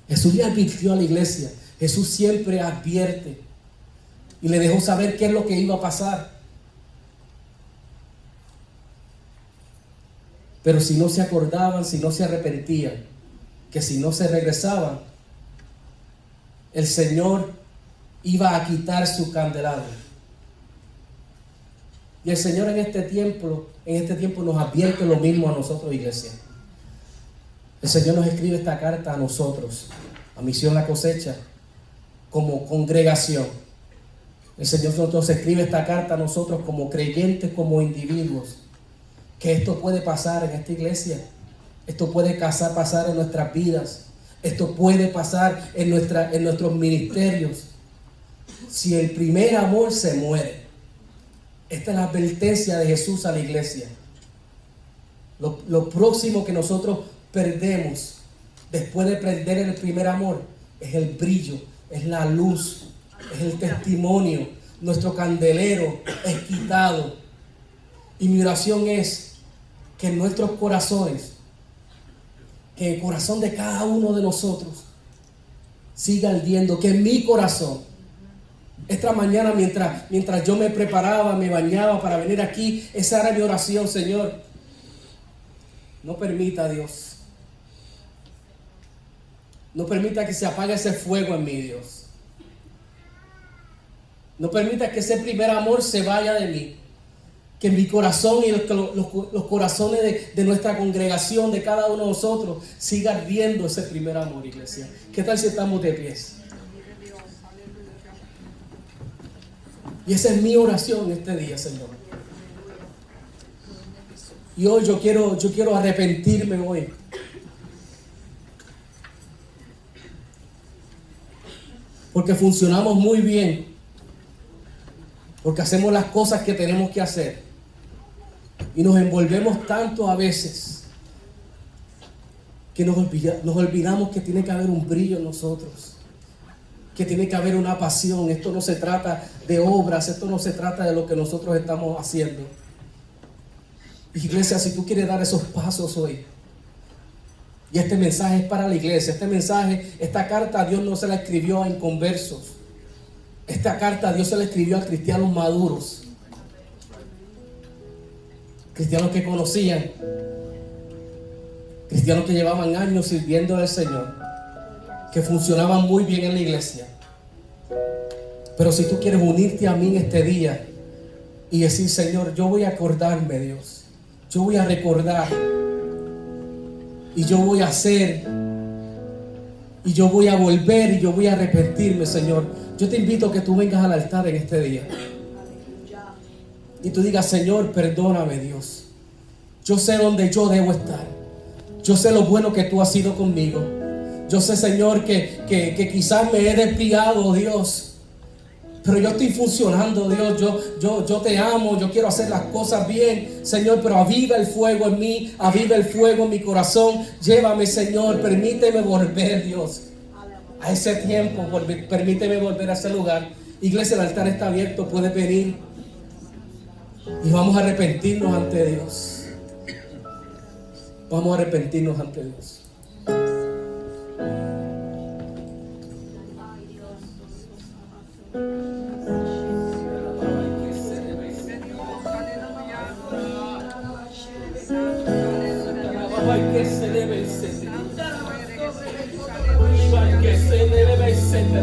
S1: Jesús le advirtió a la iglesia. Jesús siempre advierte. Y le dejó saber qué es lo que iba a pasar. Pero si no se acordaban, si no se arrepentían, que si no se regresaban, el Señor iba a quitar su candelabro. Y el Señor en este tiempo nos advierte lo mismo a nosotros, iglesia. El Señor nos escribe esta carta a nosotros, a Misión La Cosecha, como congregación. El Señor nos escribe esta carta a nosotros como creyentes, como individuos, que esto puede pasar en esta iglesia. Esto puede pasar en nuestras vidas. Esto puede pasar en nuestros ministerios. Si el primer amor se muere. Esta es la advertencia de Jesús a la iglesia. Lo próximo que nosotros perdemos después de perder el primer amor es el brillo, es la luz, es el testimonio. Nuestro candelero es quitado. Y mi oración es que en nuestros corazones, que el corazón de cada uno de nosotros siga ardiendo, que en mi corazón, esta mañana mientras yo me preparaba, me bañaba para venir aquí, esa era mi oración. Señor, no permita, Dios, no permita que se apague ese fuego en mí, Dios. No permita que ese primer amor se vaya de mí. Que mi corazón y los corazones de nuestra congregación, de cada uno de nosotros, siga ardiendo ese primer amor, iglesia. ¿Qué tal si estamos de pies? Y esa es mi oración este día, Señor. Y hoy yo quiero arrepentirme hoy. Porque funcionamos muy bien. Porque hacemos las cosas que tenemos que hacer. Y nos envolvemos tanto a veces que nos olvidamos que tiene que haber un brillo en nosotros. Que tiene que haber una pasión. Esto no se trata de obras. Esto no se trata de lo que nosotros estamos haciendo. Iglesia, si tú quieres dar esos pasos hoy. Y este mensaje es para la iglesia. Esta carta Dios no se la escribió a inconversos. Esta carta Dios se la escribió a cristianos maduros. Cristianos que conocían. Cristianos que llevaban años sirviendo al Señor. Que funcionaban muy bien en la iglesia. Pero si tú quieres unirte a mí en este día y decir, Señor, yo voy a acordarme, Dios. Yo voy a recordar. Y yo voy a hacer. Y yo voy a volver y yo voy a arrepentirme, Señor. Yo te invito a que tú vengas al altar en este día. Y tú digas, Señor, perdóname, Dios. Yo sé dónde yo debo estar. Yo sé lo bueno que tú has sido conmigo. Yo sé, Señor, que quizás me he desviado, Dios. Pero yo estoy funcionando, Dios. Yo te amo, yo quiero hacer las cosas bien, Señor. Pero aviva el fuego en mí, aviva el fuego en mi corazón. Llévame, Señor, permíteme volver, Dios, a ese tiempo. Permíteme volver a ese lugar. Iglesia, el altar está abierto, puedes venir. Y vamos a arrepentirnos ante Dios. Vamos a arrepentirnos ante Dios. Que se debe ser. Que se debe ser la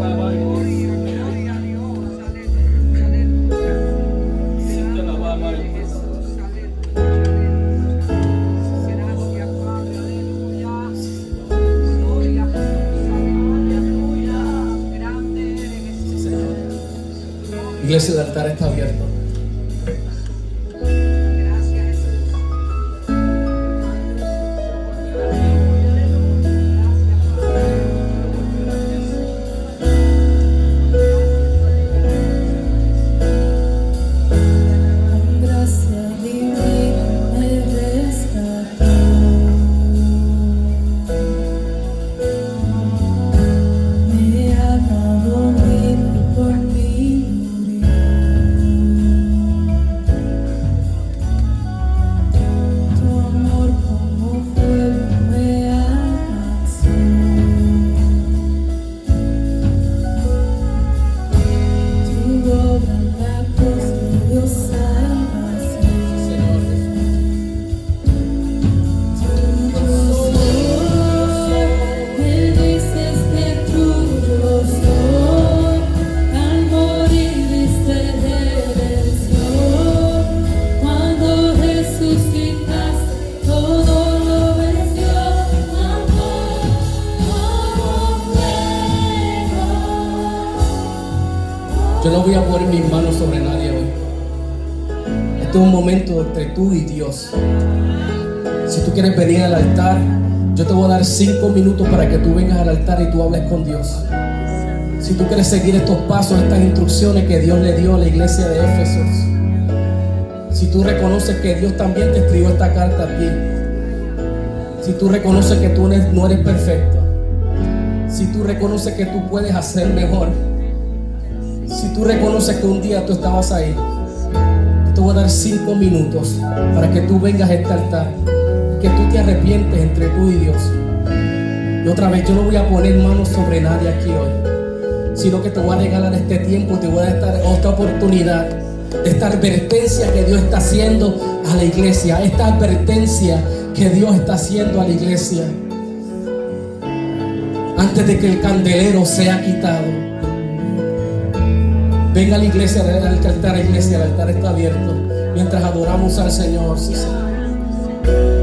S1: Iglesia, el altar está abierto. Yo no voy a poner mis manos sobre nadie hoy. Este es un momento entre tú y Dios. Si tú quieres venir al altar, yo te voy a dar 5 minutos para que tú vengas al altar y tú hables con Dios. Si tú quieres seguir estos pasos, estas instrucciones que Dios le dio a la iglesia de Éfesos. Si tú reconoces que Dios también te escribió esta carta a ti. Si tú reconoces que tú no eres perfecto. Si tú reconoces que tú puedes hacer mejor. Si tú reconoces que un día tú estabas ahí, yo te voy a dar 5 minutos para que tú vengas a este altar, que tú te arrepientes entre tú y Dios. Y otra vez, yo no voy a poner manos sobre nadie aquí hoy, sino que te voy a regalar este tiempo, te voy a dar otra oportunidad de esta advertencia que Dios está haciendo a la iglesia, esta advertencia que Dios está haciendo a la iglesia antes de que el candelero sea quitado. Venga a la iglesia, al altar, iglesia, el altar está abierto mientras adoramos al Señor. Sí, Señor.